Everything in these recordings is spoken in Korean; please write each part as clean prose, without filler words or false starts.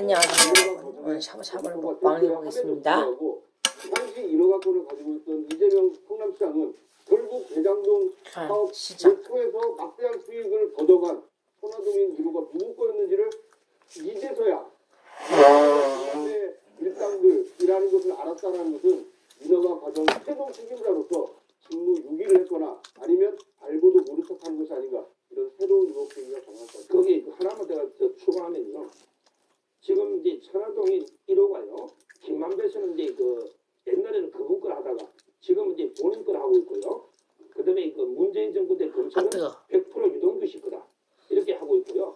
안녕하세요. 오늘 샤브샤브를 먹방을 해보겠습니다. 당시 1억 갖고를 가지고 있던 이재명 성남시장은 결국 대장동 사업 목표에서 막대한 수익을 거둬간 천화동인 기로가 누구 거였는지를 이제서야 이의 일당들이라는 것을 알았다는 것은 민허가 과정 최종 책임자로서 직무 유기를 했거나 아니면 알고도 모른 척하는 것이 아닌가, 이런 새로운 의혹 제기가 가능할 것 같아요. 거기 하나만 제가 추가하면요. 지금 이제 천화동인 1호가요. 김만배 씨는 이제 옛날에는 그분 걸 하다가 지금 이제 본인 걸 하고 있고요. 그다음에 문재인 정부 때 검찰은 100% 유동규 씨 거다 이렇게 하고 있고요.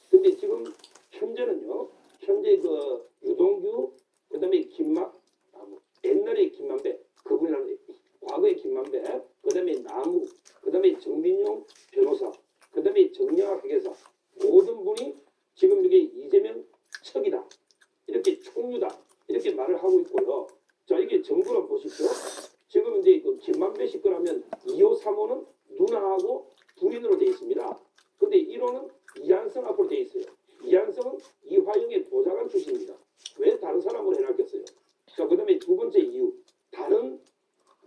근데 지금 현재는요. 현재 유동규, 그다음에 옛날에 김만배, 그분이라는 과거의 김만배, 그다음에 나무, 그다음에 정민용 변호사, 그다음에 정영학 회계사, 모든 분이 지금 이게 이재명 척이다, 이렇게 총류다, 이렇게 말을 하고 있고요. 자, 이게 정부를 보십시오. 지금 이제 김만배 씨 거라면 2호, 3호는 누나하고 부인으로 되어 있습니다. 근데 1호는 이한성 앞으로 되어 있어요. 이한성은 이화영의 보좌관 출신입니다. 왜 다른 사람으로 해놨겠어요? 자, 그 다음에 두 번째 이유. 다른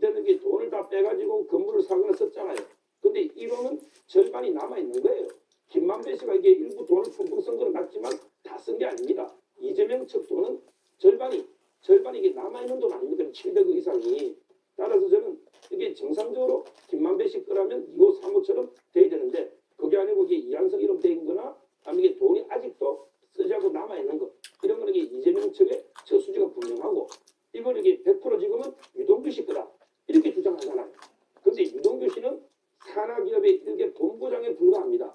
데는 게 돈을 다 빼가지고 건물을 사거나 썼잖아요. 근데 1호는 절반이 남아있는 거예요. 김만배 씨가 이게 일부 돈을 펑펑 쓴 건 맞지만 다 쓴 게 아닙니다. 이재명 측 돈은 절반이 이게 남아있는 돈 아닙니까? 700억 이상이. 따라서 저는 이게 정상적으로 김만배 씨 거라면 2호, 3호처럼 돼야 되는데 그게 아니고 이게 이한성 이름 돼 있는 거나 아니면 이게 돈이 아직도 쓰지 않고 남아있는 거, 이런 거는 이게 이재명 측의 저수지가 분명하고, 이건 이게 100% 지금은 유동규 씨 거다 이렇게 주장하잖아요. 근데 유동규 씨는 산하기업의 일개 본부장에 불과합니다.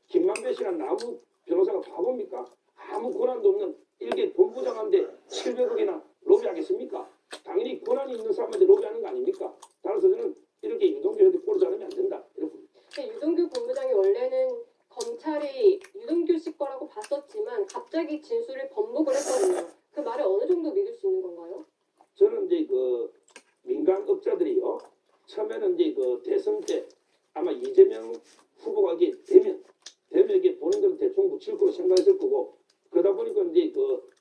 김만배 씨랑 나무 변호사가 바보입니까? 아무 권한도 없는 일개 본부장한테 700억이나 로비하겠습니까? 당연히 권한이 있는 사람한테 로비하는 거 아닙니까? 따라서 저는 이렇게 유동규한테 꼴을 자르면 안 된다, 이렇게 봅니다. 유동규 본부장이 원래는 검찰이 유동규 씨 거라고 봤었지만 갑자기 진술을 번복을 했거든요. 그 말을 어느 정도 믿을 수 있는 건가요? 저는 이제 민간업자들이요. 처음에는 이제 대선 때 아마 이재명 후보가 이게 되면 이게 본인들은 대충 묻힐 거로 생각했을 거고, 그러다 보니까 이제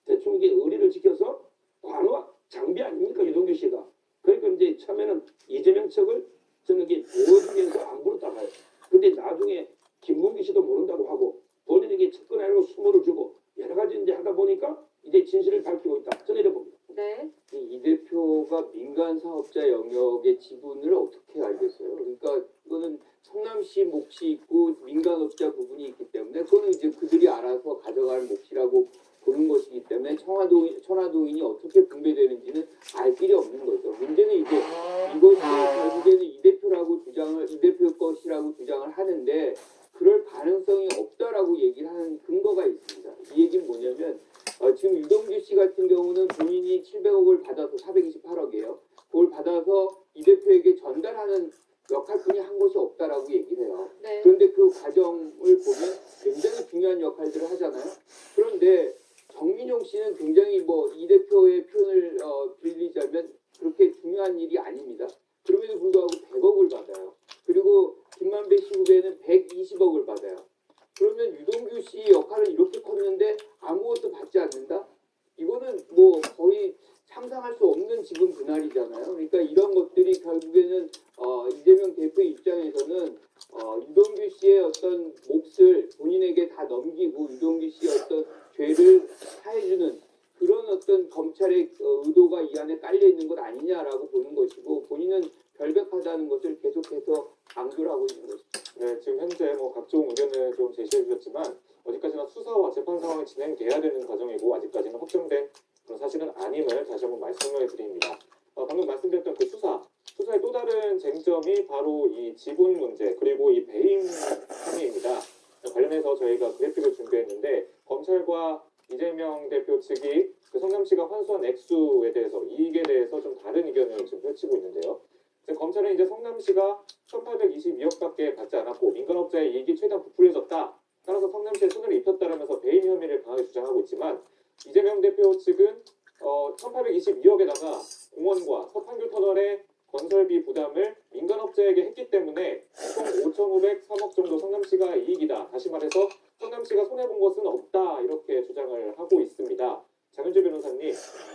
대충 이게 의리를 지켜서 관화 장비 아닙니까, 유동규 씨가. 그러니까 이제 처음에는 이재명 측을 저는 이게 보여주면서 안 부르다가요. 근데 나중에 김문기 씨도 모른다고 하고 본인에게 측근을 하고 수모를 주고 여러 가지 이제 하다 보니까 이제 진실을 밝히고 있다, 저는 이래 봅니다. 네. 이 대표가 민간 사업자 영역의 지분을 어떻게 알겠어요? 그러니까 이거는 성남시 몫이 있고 민간업자 부분이 있기 때문에 그거는 이제 그들이 알아서 가져갈 몫이라고 보는 것이기 때문에 천화동인이 어떻게 분배되는지는 알 길이 없는 거죠. 문제는 이제 이것이 결국에는 이 대표 것이라고 주장을 하는데 그럴 가능성이 없다라고 얘기를 하는 근거가 있습니다. 이 얘기는 뭐냐면 지금 유동규 씨 같은 경우는 본인이 700억을 받아서 428억이에요. 그걸 받아서 이 대표에게 전달하는 역할뿐이 한 것이 없다라고 얘기를 해요. 네. 그런데 그 과정을 보면 굉장히 중요한 역할들을 하잖아요. 그런데 정민용 씨는 굉장히 이 대표의 표현을 빌리자면 그렇게 중요한 일이 아닙니다. 그럼에도 불구하고 100억을 받아요. 그리고 김만배 씨 후배는 120억을 받아요. 그러면 유동규 씨 역할은 이렇게 컸는데 아무것도 받지 않는다? 이거는 거의 상상할 수 없는 지금 그날이잖아요. 그러니까 이런 것들이 결국에는 이재명 대표 입장에서는 유동규 씨의 어떤 몫을 본인에게 다 넘기고 유동규 씨의 어떤 죄를 사해주는 그런 어떤 검찰의 의도가 이 안에 깔려 있는 것 아니냐라고 보는 것이고, 본인은 결백하다는 것을 계속해서 강조를 하고 있는 것입니다. 네, 지금 현재 각종 의견을 좀 제시해 주셨지만 어디까지나 수사와 재판 상황이 진행돼야 되는 과정이고 아직까지는 확정된 그런 사실은 아님을 다시 한번 말씀을 드립니다. 방금 말씀드렸던 그 수사의 또 다른 쟁점이 바로 이 지분 문제 그리고 이 배임 혐의입니다. 관련해서 저희가 그래픽을 준비했는데 검찰과 이재명 대표 측이 성남시가 환수한 액수에 대해서 이익에 대해서 좀 다른 의견을 지금 펼치고 있는데요. 검찰은 이제 성남시가 1,822억밖에 받지 않았고 민간업자의 이익이 최대한 부풀려졌다. 따라서 성남시에 손해를 입혔다라면서 배임 혐의를 강하게 주장하고 있지만 이재명 대표 측은 1,822억에다가 공원과 서판교 터널의 건설비 부담을 민간업자에게 했기 때문에 총 5,503억 정도 성남시가 이익이다. 다시 말해서 성남 성남시가 손해본 것은 없다 이렇게 주장을 하고 있습니다. 장윤주 변호사님,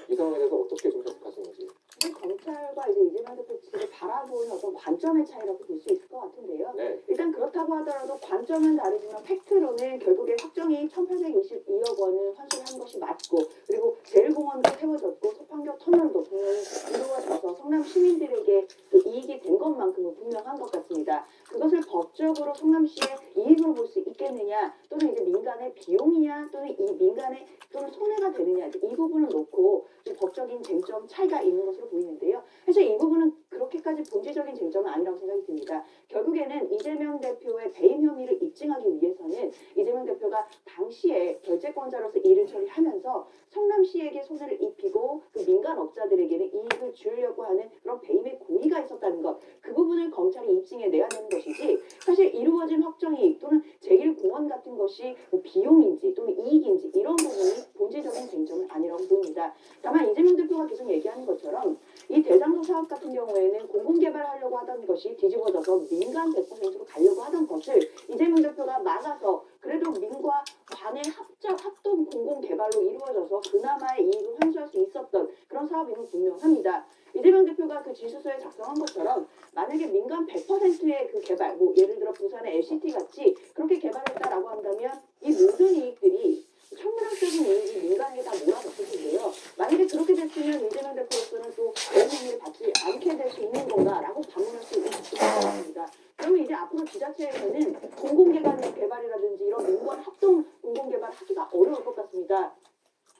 이 상황에 대해서 어떻게 좀 해석하시는지. 검찰과 이제 이재명 대표 측을 바라보는 어떤 관점의 차이라고 볼 수 있을 것 같은데요. 네. 일단 그렇다고 하더라도 관점은 다르지만 팩트로는 결국에 확정이 1,822억 원을 환수한 것이 맞고, 그리고 제일공원도 세워졌고 소판교 터널도 분명히 이루어져서 성남 시민들에게 또 이익이 된 것만큼은 분명한 것 같습니다. 그것을 법적으로 성남시의 이익으로 볼 수 있겠느냐, 또는 이제 민간의 비용이냐, 또는 이 민간의 또는 손해가 되느냐, 이 부분을 놓고 좀 법적인 쟁점 차이가 있는 것으로 보이는데요. 사실 이 부분은 그렇게까지 본질적인 쟁점은 아니라고 생각이 듭니다. 결국에는 이재명 대표의 배임 혐의를 입증하기 위해서는 이재명 대표가 당시에 결재권자로서 일을 처리하면서 성남시에게 손해를 입히고 그 민간업자들에게는 이익을 주려고 하는 그런 배임의 고의가 있었다는 것, 그 부분을 검찰이 입증해내야 되는 것이지, 사실 이루어진 확정이익 또는 제1공원 같은 것이 뭐 비용인지 또는 이익인지 이런 부분이 본질적인 쟁점은 아니라고 보입니다. 다만 이재명 대표가 계속 얘기하는 것처럼 이 대장동 사업 같은 경우에는 공공개발하려고 하던 것이 뒤집어져서 민간 100%로 가려고 하던 것을 이재명 대표가 막아서 그래도 민과 관의 합동 공공개발로 이루어져서 그나마의 이익을 환수할 수 있었던 그런 사업임은 분명합니다. 이재명 대표가 그 지수서에 작성한 것처럼 만약에 민간 100%의 그 개발, 뭐 예를 들어 부산의 LCT 같이 그렇게 개발했다라고 한다면 이 모든 이익들이 천문학적인 이익이 민간에게 다 몰아졌을 텐데요. 만약에 그렇게 됐으면 이재명 대표로서는 또 배임 혐의를 받지 않게 될 수 있는 건가라고 반문할 수 있을 것 같습니다. 그러면 이제 앞으로 지자체에서는 공공개발이라든지 이런 민관 합동 공공개발 하기가 어려울 것 같습니다.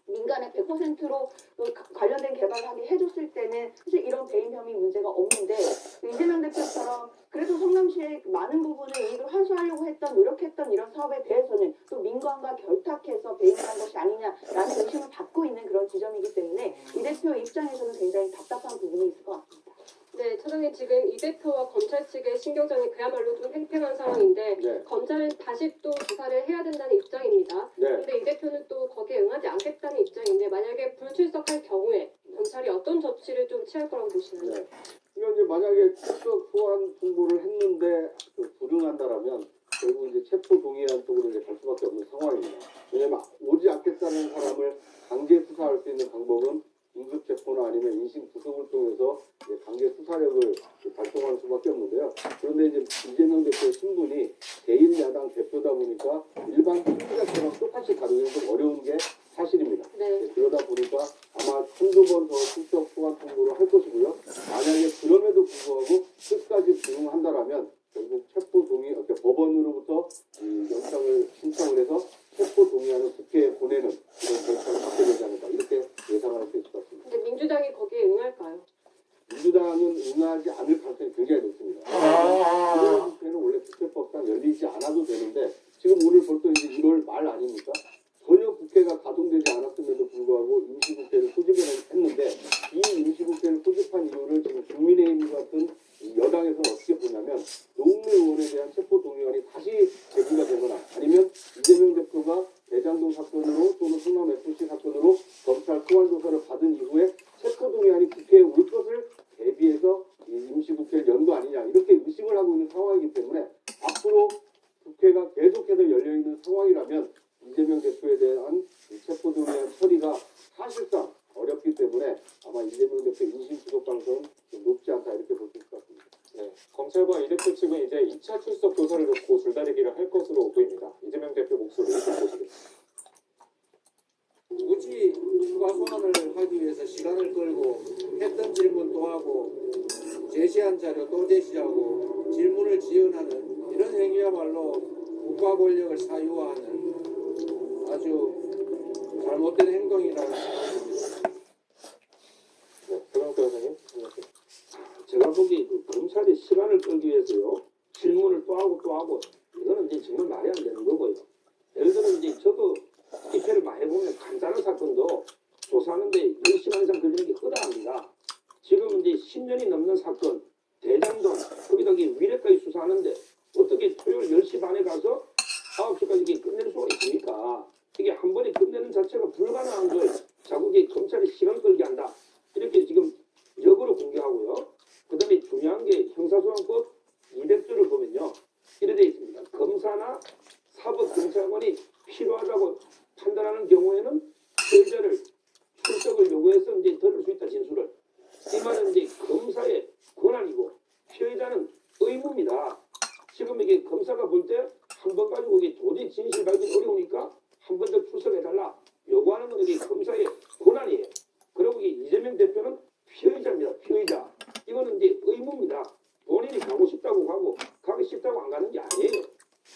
민간의 100%로 관련된 개발을 하게 해줬을 때는 사실 이런 배임 혐의 문제가 없는데, 이재명 대표처럼 그래도 성남시의 많은 부분을 이익을 환수하려고 노력했던 이런 사업에 대해서는 또 민간과 결탁해서 배임한 것이 아니냐라는 의심을 받고 있는 그런 지점이기 때문에 이 대표 입장에서는 굉장히 답답한 부분이 있을 것 같습니다. 네, 차장님, 지금 이 대표와 검찰 측의 신경전이 그야말로 좀 팽팽한 상황인데 네. 검찰은 다시 또 조사를 해야 된다는 입장입니다. 네. 근데 이 대표는 또 거기에 응하지 않겠다는 입장인데, 만약에 불출석할 경우에 검찰이 어떤 조치를 좀 취할 거라고 보시나요? 네. 그러니까 이제 만약에 출석 소환 통보를 했는데 불응한다라면 결국 이제 체포 동의안 쪽으로 이제 갈 수밖에 없는 상황입니다. 왜냐하면 오지 않겠다는 사람을 강제 수사할 수 있는 방법은 긴급 체포나 아니면 인신 구속을 통해서 이제 강제 수사력을 발동할 수밖에 없는데요. 그런데 이제 이재명 대표의 신분이 제1야당 대표다 보니까 일반 피의자처럼 똑같이 다루기는 좀 어려운 게 사실입니다. 네. 그러다 보니까 아마 한두 번 더 출석 소환 통보를 할 것이고요. 만약에 그럼에도 불구하고 끝까지 불응한다라면 결국 체포 동의, 법원으로부터 이 영장을 신청을 해서 체포 동의안을 국회에 보내는 이런 절차를 받게 되지 않을까, 이렇게 예상할 수 있을 것 같습니다. 근데 민주당이 거기에 응할까요? 민주당은 응하지 않을 가능성이 굉장히 높습니다. 이번 국회는 원래 국회법상 열리지 않아도 되는데 지금 오늘 벌써 이제 1월 말 아닙니까? 전혀 국회가 가동되지 않았음에도 불구하고 임시국회를 소집했는데, 이 임시국회를 소집한 이유를 지금 국민의힘 같은 여당에서는 어떻게 보냐면 노웅래 의원에 대한 체포동의안이 다시 제기가 되거나 아니면 이재명 대표가 대장동 사건으로 또는 성남FC 사건으로 검찰 소환조사를 받은 이후에 체포동의안이 국회에 올 것을 대비해서 임시국회를 연 거 아니냐, 이렇게 의심을 하고 있는 상황이기 때문에 앞으로 국회가 계속해서 열려있는 상황이라면 이재명 대표에 대한 체포동의안 처리가 사실상 어렵기 때문에 아마 이재명 대표 인신 구속 가능성은 좀 높지 않다, 이렇게 볼 수 있을 것 같습니다. 네, 검찰과 이 대표 측은 이제 2차 출석 조사를 놓고 줄다리기를 할 것으로 보입니다. 이재명 대표 목소리 들어보시겠습니다. 굳이 추가 소환을 하기 위해서 시간을 끌고 했던 질문 또 하고 제시한 자료 또 제시하고 질문을 지연하는 이런 행위야말로 국가 권력을 사유화하는 아주 잘못된 행동이라는 생각입니다. 네, 그럼 변호사님. 제가 보기에 그 검찰이 시간을 끌기 위해서요, 질문을 또 하고 이거는 이제 정말 말이 안 되는 거고요. 예를 들어 이제 저도 기회를 많이 보면 간단한 사건도 조사하는데 10시간 이상 걸리는 게 허다합니다. 지금 이제 10년이 넘는 사건, 대장동, 거기다 위례까지 수사하는데 어떻게 토요일 10시 반에 가서 9시까지 이게 끝낼 수가 있습니까? 이게 한 번에 끝내는 자체가 불가능한 거예요. 자꾸 이게 검찰이 시간 끌게 한다, 이렇게 지금 역으로 공개하고요. 그 다음에 중요한 게 형사소환법 200조를 보면요, 이래 되어 있습니다. 검사나 사법경찰 수사관이 필요하다고 판단하는 경우에는 피해자를 출석을 요구해서 이제 들을 수 있다 진술을. 이 말은 이제 검사의 권한이고 피해자는 의무입니다. 지금 이게 검사가 볼 때 한 번 가지고 이게 도저히 진실 밝기 어려우니까 한 번 더 출석해달라 요구하는 건 이게 검사의 권한이에요. 그리고 이게 이재명 대표는 피의자입니다. 피의자. 이거는 이제 의무입니다. 본인이 가고 싶다고 가기 싫다고 안 가는 게 아니에요.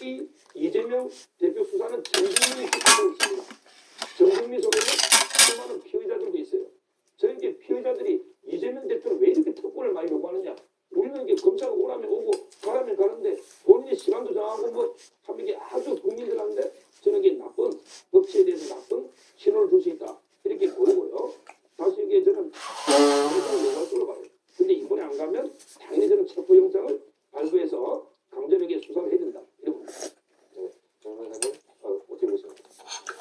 이 이재명 대표 수사는 정국민이 지키고 있습니다. 정국민 속에는 수많은 피의자들도 있어요. 저에게 피의자들이 이재명 대표는 왜 이렇게 특권을 많이 요구하느냐? 우리는 이게 검사가 오라면 오고 가라면 가는데 본인이 시간도 정하고 뭐 참 이게 아주 국민들한테 저는 이게 나쁜 법치에 대해서 나쁜 신호를 줄 수 있다 이렇게 보이고요. 다시 이게 저는 요구할 걸로 봐요. 근데 이번에 안 가면 당연히 저는 체포영장을 발부해서 강제력에 수사를 해야 된다 이렇게 봅니다. 변호사님 어떻게 보십니까?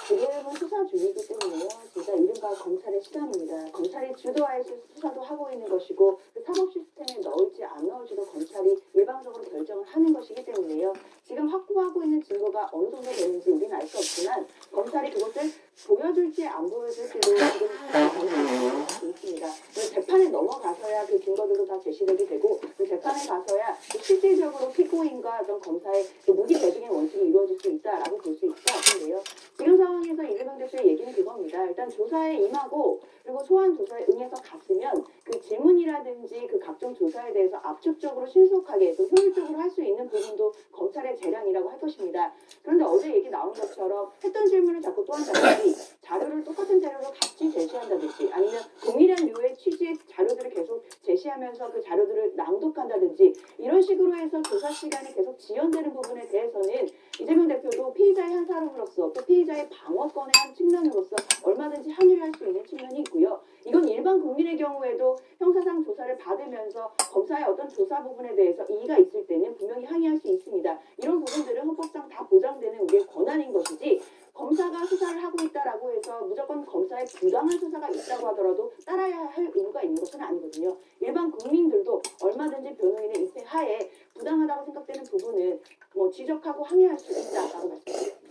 지금은 수사 중이기 때문에요. 진짜 이른바 검찰의 시간입니다. 검찰이 주도하에서 수사도 하고 있는 것이고 그 사법 시스템에 넣을지 안 넣을지도 검찰이 일방적으로 결정을 하는 것이기 때문에요. 지금 확보하고 있는 증거가 어느 정도 되는지 우리는 알 수 없지만 검찰이 그것을 보여줄지 안 보여줄지도 지금 검찰이 있습니다. 재판에 넘어가서야 그 증거들도 다 제시되게 되고 그 재판에 가서야 실질적으로 피고인과 어떤 검사의 그 무기 배등의 원칙이 이루어질 수 있다라고 볼 수 있을 것 같은데요. 지금 상황에서 이재명 대표의 얘기는 그겁니다. 일단 조사에 임하고 그리고 소환 조사에 응해서 갔으면 그 질문이라든지 그 각종 조사에 대해서 압축적으로 신속하게 또 효율적으로 할 수 있는 부분도 검찰의 재량이라고 할 것입니다. 그런데 어제 얘기 나온 것처럼 했던 질문을 자꾸 또 한다든지 자료를 똑같은 자료로 같이 제시한다든지 아니면 동일한 류의 취지의 자료들을 계속 제시하면서 그 자료들을 낭독한다든지 이런 식으로 해서 조사 시간이 계속 지연되는 부분에 대해서는 이재명 대표도 피의자의 한 사람으로서 또 피의자의 방어권의 한 측면으로서 얼마든지 항의를 할 수 있는 측면이 있고요. 이건 일반 국민의 경우에도 형사상 조사를 받으면서 검사의 어떤 조사 부분에 대해서 이의가 있을 때는 분명히 항의할 수 있습니다. 이런 부분들은 헌법상 다 보장되는 우리의 권한인 것이지 검사가 수사를 하고 있다라고 해서 무조건 검사의 부당한 수사가 있다고 하더라도 따라야 할 의무가 있는 것은 아니거든요. 일반 국민들도 얼마든지 변호인의 입회 하에 부당하다고 생각되는 부분은 뭐 지적하고 항의할 수 있다라고 말씀드립니다.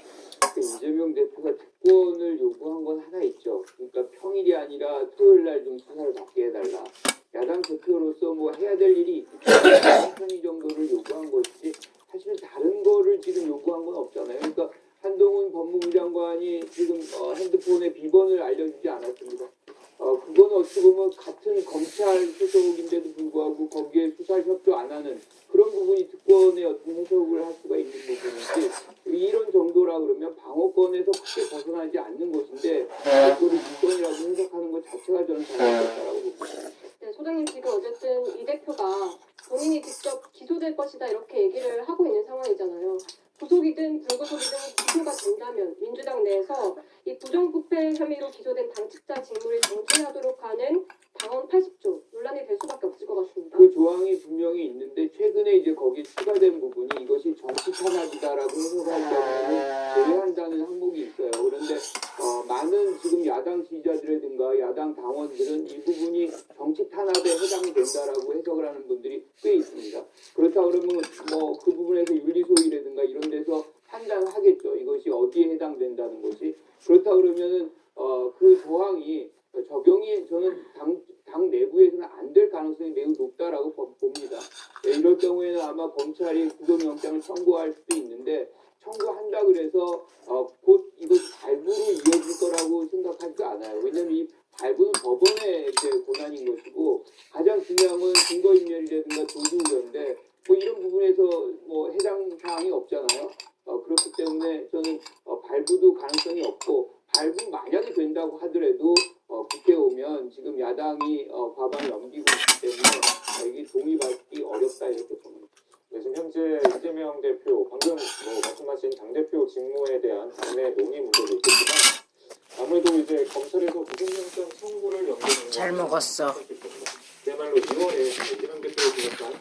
이재명 대표가 특권을 요구한 건 하나 있죠. 그러니까 평일이 아니라 토요일 날 좀 수사를 받게 해달라. 야당 대표로서 뭐 해야 될 일이 있기 때문에 편의 정도를 요구한 것이지 사실 다른 거를 지금 요구한 건 없잖아요. 그러니까 한동훈 법무부 장관이 지금 핸드폰에 비번을 알려주지 않았습니다. 그건 어떻게 보면 같은 검찰 소속인데도 불구하고 거기에 수사를 협조 안 하는 그런 부분이 특권의 어떤 해석을 할 수가 있는 부분이지 이런 정도라 그러면 방어권에서 크게 벗어나지 않는 것인데 그걸 특권이라고 해석하는 것 자체가 저는 잘못됐다라고 봅니다. 네, 소장님 지금 어쨌든 이 대표가 본인이 직접 기소될 것이다 이렇게 얘기를 하고 있는 상황이잖아요. 구속이든 불구속이든 기소가 된다면 민주당 내에서 이 부정부패 혐의로 기소된 당직자 직무를 정지하도록 하는 당헌 80조 논란이 될 수밖에 없을 것 같습니다. 그 조항이 분명히 있는데 최근에 이제 거기 추가된 부분이 이것이 정치 탄압이다라고 해석할 경우에는 제외한다는 항목이 있어요. 그런데 많은 지금 야당 지지자들이라든가 야당 당원들은 이 부분이 정치 탄압에 해당이 된다라고 해석을 하는 분들이 꽤 있습니다. 그렇다 그러면 뭐 그 부분에서 윤리소위라든가 이런 데서 판단하겠죠. 이것이 어디에 해당된다는 것이. 그렇다 그러면은 그 조항이 적용이 저는 당 내부에서는 안 될 가능성이 매우 높다라고 봅니다. 네, 이럴 경우에는 아마 검찰이 구속영장을 청구할 수도 있는데 청구한다 그래서 곧 이것이 발부로 이어질 거라고 생각하지 않아요. 왜냐하면 이 발부는 법원의 이제 권한인 것이고 가장 중요한 건 증거인멸이라든가 조주우려인데 뭐 이런 부분에서 뭐 해당 사항이 없잖아요. 그렇기 때문에 저는 발부도 가능성이 없고 발부 만약에 된다고 하더라도 국회에 오면 지금 야당이 과반을 넘기고 있기 때문에 이게 동의받기 어렵다 이렇게 봅니다. 네, 지금 현재 이재명 대표 방금 말씀하신 당대표 직무에 대한 당내 논의 문제도 있겠지만 아무래도 이제 검찰에서 구속영장 청구를 연기하는 잘 먹었어. 그야말로 2월에 이재명 대표를 비롯한